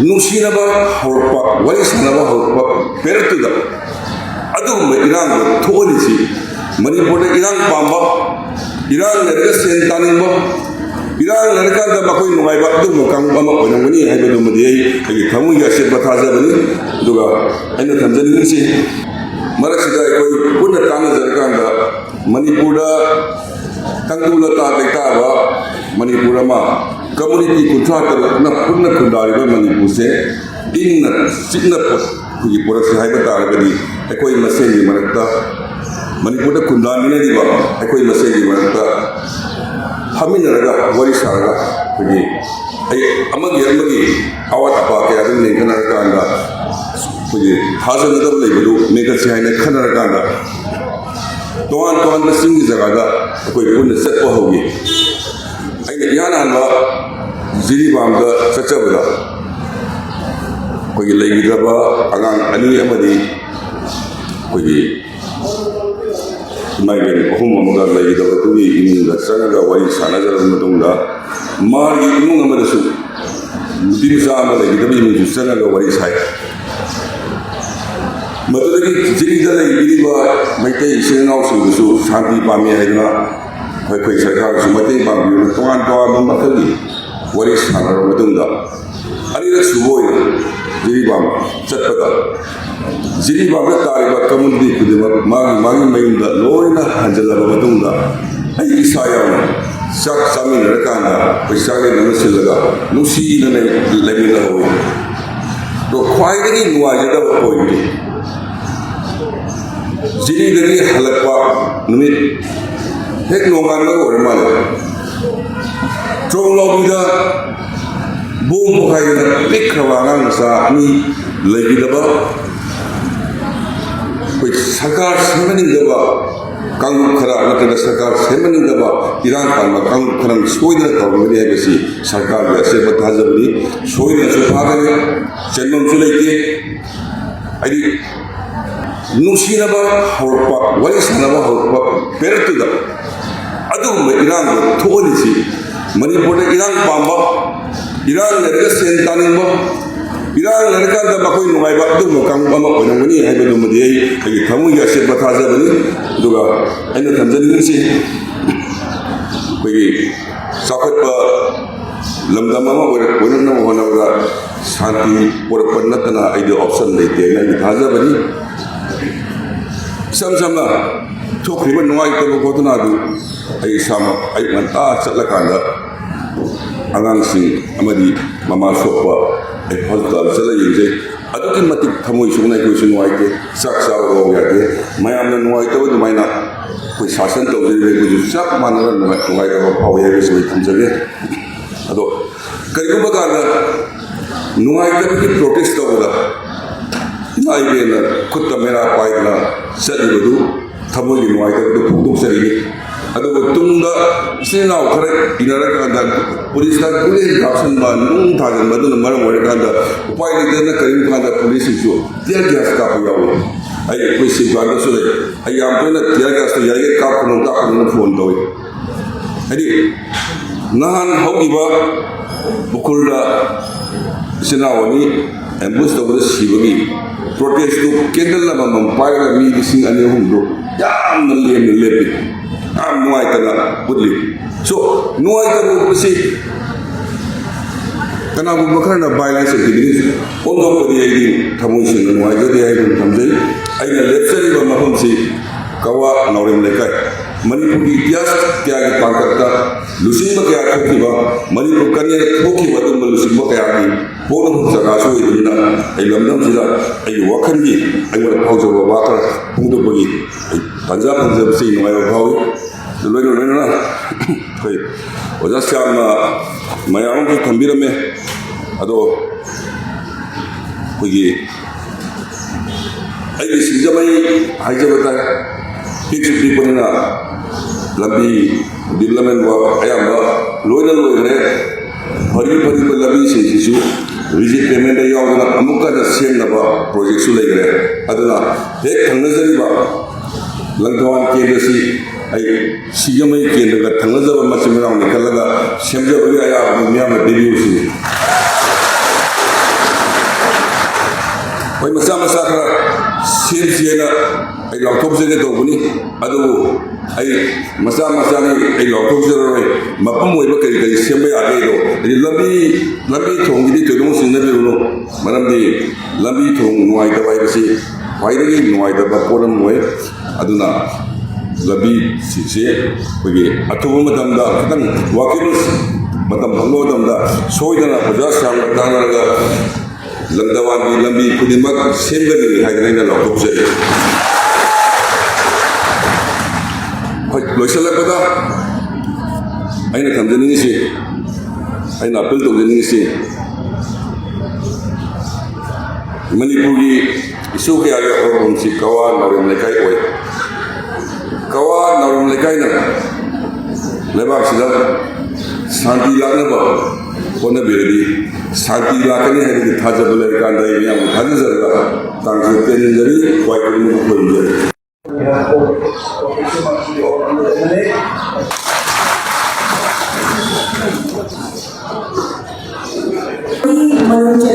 ꯅꯨꯡꯁꯤꯅꯕ ꯍꯧꯔꯛꯄ ꯋꯥꯔꯤ ꯁꯥꯟꯅꯕ ꯍꯧꯔꯛꯄ ꯄꯦꯔꯠꯇꯨꯗ ꯑꯗꯨꯒꯨꯝꯕ ꯏꯔꯥꯡꯗꯣ ꯊꯣꯛꯍꯜꯂꯤꯁꯤ ꯃꯅꯤꯄꯨꯔꯗ ꯏꯔꯥꯡ ꯄꯥꯝꯕ ꯏꯔꯥꯡ ꯂꯩꯔꯒ ꯁꯦꯟ ꯇꯥꯅꯤꯡꯕ ꯏꯔꯥꯡ ꯂꯩꯔꯀꯥꯟꯗ ꯃꯈꯣꯏ ꯅꯨꯡꯉꯥꯏꯕ ꯑꯗꯨꯒꯨꯝꯕ ꯀꯥꯡꯂꯨꯞ ꯑꯃ ꯑꯣꯏꯔꯝꯒꯅꯤ ꯍꯥꯏꯕꯗꯨꯃꯗꯤ ꯑꯩꯒꯤ ꯊꯃꯣꯏꯒꯤ ꯑꯆꯦꯠꯄ ꯊꯥꯖꯕꯅꯤ ꯑꯗꯨꯒ ꯑꯩꯅ ꯊꯝꯖꯅꯤꯡꯉꯤꯁꯤ ꯃꯔꯛꯁꯤꯗ ꯑꯩꯈꯣꯏ ꯄꯨꯟꯅ ꯇꯥꯟꯅꯖꯔꯀꯥꯟꯗ ꯃꯅꯤꯄꯨꯔꯗ ꯇꯪꯗꯨ ꯂꯇꯥ ꯂꯩꯇꯥꯕ ꯃꯅꯤꯄꯨꯔ ꯑꯃ ꯀꯝꯃꯨꯅꯤꯇꯤ 33ꯅ ꯄꯨꯟꯅ ꯈꯨꯟꯗꯥꯔꯤꯕ ꯃꯅꯤꯄꯨꯔꯁꯦ ꯏꯪꯅ ꯆꯤꯛꯅ ꯑꯩꯈꯣꯏꯒꯤ ꯄꯨꯔꯛꯁꯤ ꯍꯥꯏꯕ ꯇꯥꯔꯒꯗꯤ ꯑꯩꯈꯣꯏ ꯃꯁꯦꯟꯒꯤ ꯃꯔꯛꯇ ꯃꯅꯤꯄꯨꯔꯗ ꯈꯨꯟꯗꯥꯃꯤꯟꯅꯔꯤꯕ ꯑꯩꯈꯣꯏ ꯃꯁꯦꯟꯒꯤ ꯃꯔꯛꯇ ꯐꯝꯃꯤꯟꯅꯔꯒ ꯋꯥꯔꯤ ꯁꯥꯔꯒ ꯑꯩꯈꯣꯏꯒꯤ ꯑꯃꯒꯤ ꯑꯋꯥꯠ ꯑꯄꯥ ꯀꯌꯥ ꯑꯗꯨꯝ ꯂꯦꯡꯊꯅꯔꯀꯥꯟꯗ ꯑꯩꯈꯣꯏꯒꯤ ꯊꯥꯖꯅꯗꯕ ꯂꯩꯕꯗꯨ ꯃꯦꯟꯈꯠꯁꯤ ꯍꯥꯏꯅ ꯈꯟꯅꯔꯀꯥꯟꯗ ꯇꯣꯉꯥꯟ ꯇꯣꯉꯥꯟꯕ ꯆꯤꯡꯒꯤ ꯖꯒꯥꯗ ꯑꯩꯈꯣꯏ ꯄꯨꯟꯅ ꯆꯠꯄ ꯍꯧꯈꯤ ꯑꯩꯅ ꯏꯍꯥꯟ ꯍꯥꯟꯕ ꯖꯤꯔꯤꯕꯥꯝꯗ ꯆꯠꯆꯕꯗ ꯑꯩꯈꯣꯏꯒꯤ ꯂꯩꯈꯤꯗ꯭ꯔꯕ ꯑꯉꯥꯡ 2 ꯑꯃꯗꯤ ꯑꯩꯈꯣꯏꯒꯤ ꯏꯃꯥꯏꯕꯦꯟ 3 ꯑꯃꯒ ꯂꯩꯈꯤꯗꯕꯗꯨꯒꯤ ꯏꯃꯨꯡꯗ ꯆꯪꯉꯒ ꯋꯥꯔꯤ ꯁꯥꯟꯅꯖꯔꯕ ꯃꯇꯨꯡꯗ ꯃꯥꯒꯤ ꯏꯃꯨꯡ ꯑꯃꯗꯁꯨ ꯅꯨꯄꯤ ꯃꯆꯥ ꯑꯃ ꯂꯩꯈꯤꯗꯕ ꯏꯃꯨꯡꯁꯨ ꯆꯪꯉꯒ ꯋꯥꯔꯤ ꯁꯥꯏ ꯃꯗꯨꯗꯒꯤ ꯖꯤꯔꯤꯗ ꯂꯩꯕꯤꯔꯤꯕ ꯃꯩꯇꯩ ꯏꯆꯤꯜ ꯏꯅꯥꯎꯁꯤꯡꯗꯨꯁꯨ ꯁꯥꯟꯇꯤ ꯄꯥꯝꯃꯤ ꯍꯥꯏꯗꯨꯅ ꯑꯩꯈꯣꯏ ꯁꯔꯀꯥꯔꯁꯨ ꯃꯇꯦꯡ ꯄꯥꯡꯕꯤꯗꯨꯅ ꯇꯣꯉꯥꯟ ꯇꯣꯉꯥꯟꯕ ꯃꯈꯜꯒꯤ ꯋꯥꯔꯤ ꯁꯥꯟꯅꯔꯕ ꯃꯇꯨꯡꯗ ꯑꯅꯤꯔꯛ ꯁꯨꯕ ꯑꯣꯏꯅ ꯖꯤꯔꯤꯕꯥꯝ ꯆꯠꯄꯗ ꯖꯤꯔꯤꯕꯥꯝꯗ ꯇꯥꯔꯤꯕ ꯀꯝꯃꯨꯅꯤꯇꯤ ꯈꯨꯗꯤꯡꯃꯛ ꯃꯥꯒꯤ ꯃꯌꯨꯝꯗ ꯂꯣꯏꯅ ꯍꯟꯖꯤꯜꯂꯕ ꯃꯇꯨꯡꯗ ꯑꯩ ꯏꯁꯥ ꯌꯥꯎꯅ ꯆꯥꯛ ꯆꯥꯃꯤꯟꯅꯔꯀꯥꯟꯗ ꯑꯩꯈꯣꯏ ꯆꯥꯛꯂꯦꯟ ꯑꯃ ꯁꯤꯜꯂꯒ ꯅꯨꯡꯁꯤꯅ ꯂꯩꯃꯤꯟꯅꯍꯧꯏ ꯑꯗꯣ ꯈ꯭ꯋꯥꯏꯗꯒꯤ ꯅꯨꯡꯉꯥꯏꯖꯗꯕ ꯑꯣꯏꯕꯗꯤ ꯖꯤꯔꯤꯗꯒꯤ ꯍꯜꯂꯛꯄ ꯅꯨꯃꯤꯠ ꯍꯦꯛ ꯅꯣꯡꯉꯥꯟꯕꯒ ꯑꯣꯏꯔ ꯃꯥꯜꯂꯦ ꯇ꯭ꯔꯣꯡꯂꯥꯎꯕꯤꯗ ꯕꯣꯝ ꯄꯣꯈꯥꯏꯗꯅ ꯄꯤꯛꯈ꯭ꯔꯕ ꯑꯉꯥꯡ ꯃꯆꯥ 2 ꯂꯩꯈꯤꯗꯕ ꯑꯩꯈꯣই ꯁꯔꯀꯥꯔ ꯁꯦꯝꯍꯟꯅꯤꯡꯗꯕ ꯀꯥꯡꯂꯨꯞ ꯈꯔ ꯅꯠꯇ꯭ꯔꯒ ꯁꯔꯀꯥꯔ ꯁꯦꯝꯍꯟꯅꯤꯡꯗꯕ ꯏꯔꯥꯡ ꯄꯥꯟꯕ ꯀꯥꯡꯂꯨꯞ ꯈꯔꯅ ꯁꯣꯏꯗꯅ ꯇꯧꯔꯝꯒꯅꯤ ꯍꯥꯏꯕꯁꯤ ꯁꯔꯀꯥꯔꯒꯤ ꯑꯆꯦꯠꯄ ꯊꯥꯖꯕꯅꯤ ꯁꯣꯏꯗꯅꯁꯨ ꯐꯥꯒꯅꯤ ꯆꯦꯟꯐꯝꯁꯨ ꯂꯩꯇꯦ ꯍꯥꯏꯗꯤ ꯅꯨꯡꯁꯤꯅꯕ ꯍꯧꯔꯛꯄ ꯋꯥꯔꯤ ꯁꯥꯟꯅꯕ ꯍꯧꯔꯛꯄ ꯄꯦꯔꯠꯇꯨꯗ ꯑꯗꯨꯒꯨꯝꯕ ꯏꯔꯥꯡꯗꯣ ꯊꯣꯛꯍꯜꯂꯤꯁꯤ ꯃꯅꯤꯄꯨꯔꯗ ꯏꯔꯥꯡ ꯄꯥꯝꯕ ꯏꯔꯥꯡ ꯂꯩꯔꯒ ꯁꯦꯟ ꯇꯥꯅꯤꯡꯕ ꯏꯔꯥꯡ ꯂꯩꯔꯀꯥꯟꯗ ꯃꯈꯣꯏ ꯅꯨꯡꯉꯥꯏꯕ ꯑꯗꯨꯒꯨꯝꯕ ꯀꯥꯡꯂꯨꯞ ꯑꯃ ꯑꯣꯏꯔꯝꯒꯅꯤ ꯍꯥꯏꯕꯗꯨꯃꯗꯤ ꯑꯩꯒꯤ ꯊꯃꯣꯏꯒꯤ ꯑꯆꯦꯠꯄ ꯊꯥꯖꯕꯅꯤ ꯑꯗꯨꯒ ꯑꯩꯅ ꯊꯝꯖꯅꯤꯡꯉꯤꯁꯤ ꯑꯩꯈꯣꯏꯒꯤ ꯆꯥꯎꯈꯠꯄ ꯂꯝꯗꯝ ꯑꯃ ꯑꯣꯏꯔꯛꯅꯕ ꯍꯣꯠꯅꯕꯗ ꯁꯥꯟꯇꯤ ꯄꯨꯔꯛꯄ ꯅꯠꯇꯅ ꯑꯩꯗꯤ ꯑꯣꯞꯁꯟ ꯂꯩꯇꯦ ꯍꯥꯏꯅ ꯑꯩ ꯊꯥꯖꯕꯅꯤ ꯏꯁꯝ ꯁꯝꯅ ꯊꯣꯛꯈꯤꯕ ꯅꯨꯡꯉꯥꯏꯇꯕ ꯈꯣꯠꯇꯅ ꯑꯗꯨ ꯑꯩ ꯏꯁꯥꯃꯛ ꯑꯌꯨꯛ ꯉꯟꯇꯥ ꯆꯠꯂꯀꯥꯟꯗ ꯑꯉꯥꯡꯁꯤꯡ ꯑꯃꯗꯤ ꯃꯃꯥ ꯁꯣꯛꯄ ꯑꯩ ꯍꯣꯁꯄꯤꯇꯥꯜ ꯆꯠꯂ ꯌꯦꯡꯖꯩ ꯑꯗꯨꯛꯀꯤ ꯃꯇꯤꯛ ꯊꯃꯣꯏ ꯁꯣꯛꯅ ꯑꯩꯈꯣꯏꯁꯨ ꯅꯨꯡꯉꯥꯏꯇꯦ ꯆꯥꯛ ꯆꯥꯕ ꯌꯥꯗꯦ ꯃꯌꯥꯝꯅ ꯅꯨꯡꯉꯥꯏꯇꯕ ꯑꯗꯨꯃꯥꯏꯅ ꯑꯩꯈꯣꯏ ꯁꯥꯁꯟ ꯇꯧꯖꯔꯤꯕ ꯑꯩꯈꯣꯏꯁꯨ ꯆꯞ ꯃꯥꯟꯅꯅ ꯅꯨꯡꯉꯥꯏꯇꯕ ꯐꯥꯎꯏ ꯍꯥꯏꯕꯁꯤ ꯑꯩ ꯊꯝꯖꯒꯦ ꯑꯗꯣ ꯀꯔꯤꯒꯨꯝꯕ ꯀꯥꯟꯗ ꯅꯨꯡꯉꯥꯏꯇꯕꯒꯤ ꯄ꯭ꯔꯣꯇꯦꯁ ꯇꯧꯕꯗ ꯏꯃꯥ ꯏꯕꯦꯟꯅ ꯈꯨꯠꯇ ꯃꯦꯔꯥ ꯄꯥꯏꯗꯅ ꯆꯠꯂꯤꯕꯗꯨ ꯊꯃꯣꯏꯒꯤ ꯅꯨꯡꯉꯥꯏꯇꯕꯗꯨ ꯐꯣꯡꯗꯣꯛꯆꯔꯤ ꯑꯗꯨꯒ ꯇꯨꯡꯗ ꯏꯆꯤꯜ ꯏꯅꯥꯎ ꯈꯔ ꯏꯟꯅꯔꯀꯥꯟꯗ ꯄꯨꯂꯤꯁꯇ ꯒꯨꯂꯤ ꯀꯥꯞꯁꯤꯟꯕ ꯅꯨꯡ ꯊꯥꯖꯤꯟꯕ ꯑꯗꯨꯅ ꯃꯔꯝ ꯑꯣꯏꯔꯀꯥꯟꯗ ꯎꯄꯥꯏ ꯂꯩꯇꯗꯅ ꯀꯔꯤꯒꯨꯝꯕ ꯀꯥꯟꯗ ꯄꯨꯂꯤꯁꯁꯤꯡꯁꯨ ꯇꯤꯌꯔ ꯒ꯭ꯌꯥꯁ ꯀꯥꯞꯄ ꯌꯥꯎꯏ ꯑꯩꯈꯣꯏ ꯁꯤꯕꯥꯟꯗꯁꯨ ꯂꯩ ꯑꯩ ꯌꯥꯝ ꯇꯣꯏꯅ ꯇꯤꯌꯔ ꯒ꯭ꯌꯥꯁꯇ ꯌꯥꯔꯤꯈꯩ ꯀꯥꯞꯀꯅꯨꯅ ꯐꯣꯟ ꯇꯧꯏ ꯍꯥꯏꯗꯤ ꯅꯍꯥꯟ ꯍꯧꯈꯤꯕ ꯎꯈ꯭ꯔꯨꯜꯗ ꯏꯆꯤꯜ ꯏꯅꯥꯎ 2 ꯑꯦꯝꯕꯨꯁ ꯇꯧꯕꯗ ꯁꯤꯕꯒꯤ ꯄ꯭ꯔꯣꯇꯦꯁꯇꯨ ꯀꯦꯟꯗꯜ ꯑꯃꯃꯝ ꯄꯥꯏꯔꯒ ꯃꯤ 2,000-3,000ꯗꯨ ꯌꯥꯝꯅ ꯂꯦꯝꯅ ꯂꯦꯞꯄꯤ ꯌꯥꯝ ꯅꯨꯡꯉꯥꯏꯇꯅ ꯎꯠꯂꯤ ꯁꯣ ꯅꯨꯡꯉꯥꯏꯇꯕ ꯎꯠꯄꯁꯤ ꯀꯅꯥꯒꯨꯝꯕ ꯈꯔꯅ ꯚꯥꯏꯂꯦꯟꯁ ꯑꯦꯛꯇꯤꯚꯤꯇꯤꯁ ꯑꯣꯟꯊꯣꯛꯄꯗꯤ ꯑꯩꯒꯤ ꯊꯃꯣꯏꯁꯤꯡꯅ ꯅꯨꯡꯉꯥꯏꯖꯗꯦ ꯍꯥꯏꯗꯨꯅ ꯊꯝꯖꯩ ꯑꯩꯅ ꯂꯦꯞꯆꯔꯤꯕ ꯃꯐꯝꯁꯤ ꯀꯋꯥ ꯅꯥꯎꯔꯦꯝ ꯂꯩꯀꯥꯏ ꯃꯅꯤꯄꯨꯔꯒꯤ ꯏꯇꯤꯍꯥꯁ ꯀꯌꯥꯒꯤ ꯇꯥꯡꯀꯛꯇ ꯂꯨꯆꯤꯡꯕ ꯀꯌꯥ ꯊꯣꯛꯈꯤꯕ ꯃꯅꯤꯄꯨꯔ ꯀꯟꯌꯥ ꯊꯣꯛꯈꯤꯕ ꯑꯗꯨꯒꯨꯝꯕ ꯂꯨꯆꯤꯡꯕ ꯀꯌꯥꯒꯤ ꯄꯣꯛꯅꯐꯝ ꯖꯒꯥꯁꯨ ꯑꯣꯏꯕꯅꯤꯅ ꯑꯩ ꯂꯝꯗꯝꯁꯤꯗ ꯑꯩꯒꯤ ꯋꯥꯈꯜꯒꯤ ꯑꯩꯉꯣꯟꯗ ꯐꯥꯎꯖꯕ ꯋꯥ ꯈꯔ ꯐꯣꯡꯗꯣꯛꯄꯒꯤ ꯑꯩ ꯇꯥꯟꯖꯥ ꯐꯪꯖꯕꯁꯤ ꯅꯨꯡꯉꯥꯏꯕ ꯐꯥꯎꯏ ꯂꯣꯏꯅꯅ ꯑꯩꯈꯣꯏ ꯑꯣꯖꯥ ꯁ꯭ꯌꯥꯝꯅ ꯃꯌꯥꯝ ꯑꯃꯁꯨ ꯊꯝꯕꯤꯔꯝꯃꯦ ꯑꯗꯣ ꯑꯩꯈꯣꯏꯒꯤ ꯑꯩꯒꯤ ꯁꯤꯡꯖꯃꯩ ꯍꯥꯏꯖꯕ ꯇꯥꯏ ꯄꯤꯛꯁꯨ ꯄꯤꯛꯄꯅꯤꯅ ꯂꯝꯕꯤ ꯗꯤꯕꯂꯞꯃꯦꯟ ꯋꯥꯔꯛ ꯑꯌꯥꯝꯕ ꯂꯣꯏꯅ ꯂꯣꯏꯈ꯭ꯔꯦ ꯐꯔꯤꯕ ꯂꯝꯕꯤꯁꯤꯡꯁꯤꯁꯨ ꯔꯤꯖꯤꯠ ꯄꯦꯃꯦꯟꯗ ꯌꯥꯎꯗꯅ ꯑꯃꯨꯛ ꯍꯟꯅ ꯁꯦꯝꯅꯕ ꯄ꯭ꯔꯣꯖꯦꯛꯁꯨ ꯂꯩꯈ꯭ꯔꯦ ꯑꯗꯨꯅ ꯍꯦꯛ ꯊꯪꯅꯖꯔꯤꯕ ꯂꯪꯊꯕꯥꯜ ꯀꯦꯟꯗ꯭ꯔꯁꯤ ꯑꯩ ꯁꯤꯡꯖꯃꯩ ꯀꯦꯟꯗ꯭ꯔꯒ ꯊꯪꯅꯖꯕ ꯃꯆꯤꯟ ꯃꯅꯥꯎꯅꯤ ꯈꯜꯂꯒ ꯁꯦꯝꯖꯕꯒꯤ ꯑꯌꯥꯕ ꯃꯤꯌꯥꯝꯅ ꯄꯤꯕꯤꯌꯨꯁꯤ ꯑꯩꯈꯣꯏ ꯃꯆꯥ ꯃꯆꯥ ꯈꯔ ꯁꯦꯝꯁꯦꯅ ꯑꯩ ꯂꯥꯎꯊꯣꯛꯆꯒꯦ ꯇꯧꯕꯅꯤ ꯑꯗꯨꯕꯨ ꯑꯩ ꯃꯆꯥ ꯃꯆꯥꯅꯤ ꯑꯩ ꯂꯥꯎꯊꯣꯛꯆꯔꯔꯣꯏ ꯃꯄꯨꯝ ꯑꯣꯏꯕ ꯀꯔꯤ ꯀꯔꯤ ꯁꯦꯝꯕ ꯌꯥꯒꯦꯗꯣ ꯍꯥꯏꯗꯤ ꯂꯝꯕꯤ ꯊꯣꯡꯒꯤꯗꯤ ꯊꯣꯏꯗꯣꯛ ꯆꯤꯡꯅꯕꯤꯔꯨꯅꯨ ꯃꯔꯝꯗꯤ ꯂꯝꯕꯤ ꯊꯣꯡ ꯅꯨꯡꯉꯥꯏꯇꯕ ꯍꯥꯏꯕꯁꯤ ꯈ꯭ꯋꯥꯏꯗꯒꯤ ꯅꯨꯡꯉꯥꯏꯇꯕ ꯄꯣꯠ ꯑꯃ ꯑꯣꯏ ꯑꯗꯨꯅ ꯂꯝꯕꯤꯁꯤꯡꯁꯦ ꯑꯩꯈꯣꯏꯒꯤ ꯑꯊꯨꯕ ꯃꯇꯝꯗ ꯈꯤꯇꯪ ꯋꯥꯀꯤꯡ ꯃꯇꯝ ꯐꯪꯕ ꯃꯇꯝꯗ ꯁꯣꯏꯗꯅ ꯑꯣꯖꯥ ꯁꯥꯡꯅ ꯇꯥꯟꯅꯔꯒ ꯂꯝꯗꯋꯥꯟꯒꯤ ꯂꯝꯕꯤ ꯈꯨꯗꯤꯡꯃꯛ ꯁꯦꯝꯒꯅꯤ ꯍꯥꯏꯗꯅ ꯑꯩꯅ ꯂꯥꯎꯊꯣꯛꯆꯔꯤ ꯍꯣꯏ ꯂꯣꯏꯁꯤꯜꯂꯛꯄꯗ ꯑꯩꯅ ꯊꯝꯖꯅꯤꯡꯉꯤꯁꯤ ꯑꯩꯅ ꯑꯄꯤꯜ ꯇꯧꯖꯅꯤꯡꯉꯤꯁꯤ ꯃꯅꯤꯄꯨꯔꯒꯤ ꯏꯁꯨ ꯀꯌꯥꯒꯤ ꯍꯧꯔꯛꯐꯝꯁꯤ ꯀꯋꯥ ꯅꯥꯎꯔꯦꯝ ꯂꯩꯀꯥꯏ ꯑꯣꯏ ꯀꯋꯥ ꯅꯥꯎꯔꯦꯝ ꯂꯩꯀꯥꯏꯅ ꯂꯩꯕꯥꯛꯁꯤꯗ ꯁꯥꯟꯇꯤ ꯂꯥꯛꯅꯕ ꯍꯣꯠꯅꯕꯤꯔꯗꯤ ꯁꯥꯟꯇꯤ ꯂꯥꯛꯀꯅꯤ ꯍꯥꯏꯕꯒꯤ ꯊꯥꯖꯕ ꯂꯩꯔꯀꯥꯟꯗ ꯑꯩ ꯃꯌꯥꯝꯕꯨ ꯊꯥꯖꯖꯔꯒ ꯇꯥꯡꯁꯤꯗ ꯄꯦꯟꯖꯔꯤ ꯈ꯭ꯋꯥꯏ ꯈꯨꯗꯤꯡꯃꯛ ꯈꯨꯔꯨꯝꯖꯔꯤ Community